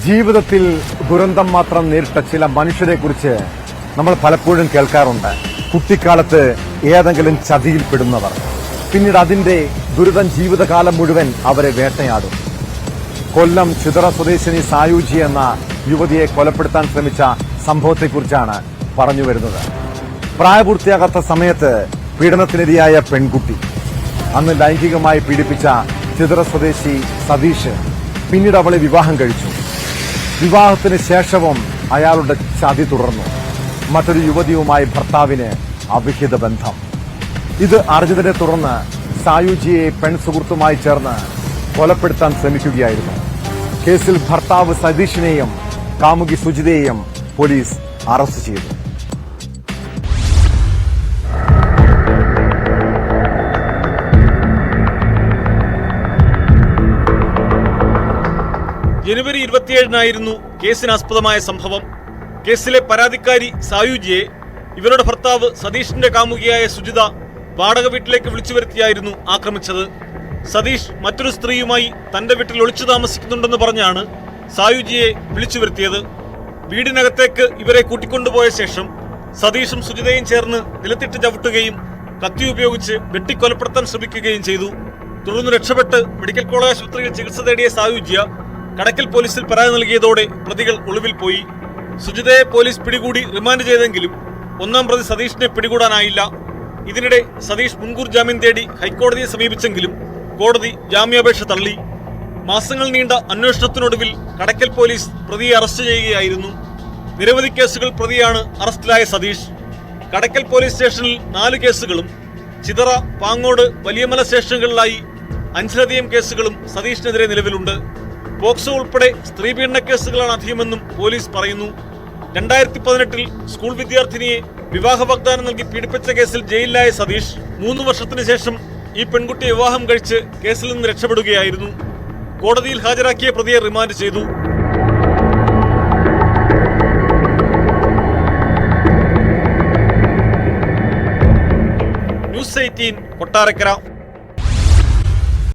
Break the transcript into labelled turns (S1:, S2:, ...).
S1: ജീവിതത്തിൽ ദുരന്തം മാത്രം നേരിട്ട ചില മനുഷ്യരെക്കുറിച്ച് നമ്മൾ പലപ്പോഴും കേൾക്കാറുണ്ട്. കുട്ടിക്കാലത്ത് ഏതെങ്കിലും ചതിയിൽപ്പെടുന്നവർ, പിന്നീട് അതിന്റെ ദുരിതം ജീവിതകാലം മുഴുവൻ അവരെ വേട്ടയാടും. കൊല്ലം ചിതറ സ്വദേശിനി സായൂജി എന്ന യുവതിയെ കൊലപ്പെടുത്താൻ ശ്രമിച്ച സംഭവത്തെക്കുറിച്ചാണ് പറഞ്ഞു വരുന്നത്. പ്രായപൂർത്തിയാകാത്ത സമയത്ത് പീഡനത്തിനിരയായ പെൺകുട്ടി, അന്ന് ലൈംഗികമായി പീഡിപ്പിച്ച ചിതറ സ്വദേശി സതീഷ് പിന്നീട് അവളെ വിവാഹം കഴിച്ചു. വിവാഹത്തിന് ശേഷവും അയാളുടെ ചതി തുടർന്നു. മറ്റൊരു യുവതിയുമായി ഭർത്താവിന് അവിഹിത ബന്ധം. ഇത് അറിഞ്ഞതിനെ തുടർന്ന് സായൂജിയെ പെൺസുഹൃത്തുമായി ചേർന്ന് കൊലപ്പെടുത്താൻ ശ്രമിക്കുകയായിരുന്നു. കേസിൽ ഭർത്താവ് സതീഷിനെയും കാമുകി സുജിതയെയും പോലീസ് അറസ്റ്റ് ചെയ്തു.
S2: ജനുവരി 27-നായിരുന്നു കേസിനാസ്പദമായ സംഭവം. കേസിലെ പരാതിക്കാരി സായൂജിയെ ഇവരുടെ ഭർത്താവ് സതീഷിന്റെ കാമുകിയായ സുജിത വാടക വീട്ടിലേക്ക് വിളിച്ചു വരുത്തിയായിരുന്നു ആക്രമിച്ചത്. സതീഷ് മറ്റൊരു സ്ത്രീയുമായി തന്റെ വീട്ടിൽ ഒളിച്ചു താമസിക്കുന്നുണ്ടെന്ന് പറഞ്ഞാണ് സായൂജിയെ വിളിച്ചു വരുത്തിയത്. വീടിനകത്തേക്ക് ഇവരെ കൂട്ടിക്കൊണ്ടുപോയ ശേഷം സതീഷും സുജിതയും ചേർന്ന് നിലത്തിട്ട് ചവിട്ടുകയും കത്തി ഉപയോഗിച്ച് വെട്ടിക്കൊലപ്പെടുത്താൻ ശ്രമിക്കുകയും ചെയ്തു. തുടർന്ന് രക്ഷപ്പെട്ട് മെഡിക്കൽ കോളേജ് ആശുപത്രിയിൽ ചികിത്സ തേടിയ സായൂജ്യ കടക്കൽ പോലീസിൽ പരാതി നൽകിയതോടെ പ്രതികൾ ഒളിവിൽ പോയി. സുജിതയെ പോലീസ് പിടികൂടി റിമാൻഡ് ചെയ്തെങ്കിലും ഒന്നാം പ്രതി സതീഷിനെ പിടികൂടാനായില്ല. ഇതിനിടെ സതീഷ് മുൻകൂർ ജാമ്യം തേടി ഹൈക്കോടതിയെ സമീപിച്ചെങ്കിലും കോടതി ജാമ്യാപേക്ഷ തള്ളി. മാസങ്ങൾ നീണ്ട അന്വേഷണത്തിനൊടുവിൽ കടക്കൽ പോലീസ് പ്രതിയെ അറസ്റ്റ് ചെയ്യുകയായിരുന്നു. നിരവധി കേസുകൾ പ്രതിയാണ് അറസ്റ്റിലായ സതീഷ്. കടക്കൽ പോലീസ് സ്റ്റേഷനിൽ 4 കേസുകളും ചിതറ, പാങ്ങോട്, വലിയമല സ്റ്റേഷനുകളിലായി 5ലധികം കേസുകളും സതീഷിനെതിരെ നിലവിലുണ്ട്. പോക്സോ ഉൾപ്പെടെ സ്ത്രീപീഡന കേസുകളാണ് അധികമെന്നും പോലീസ് പറയുന്നു. 2018-ൽ സ്കൂൾ വിദ്യാർത്ഥിനിയെ വിവാഹ വാഗ്ദാനം നൽകി പീഡിപ്പിച്ച കേസിൽ ജയിലിലായ സതീഷ് 3 വർഷത്തിന് ശേഷം ഈ പെൺകുട്ടിയെ വിവാഹം കഴിച്ച് കേസിൽ നിന്ന് രക്ഷപ്പെടുകയായിരുന്നു. കോടതിയിൽ ഹാജരാക്കിയ പ്രതിയെ റിമാൻഡ് ചെയ്തു. ന്യൂസ് 18 കൊട്ടാരക്കര.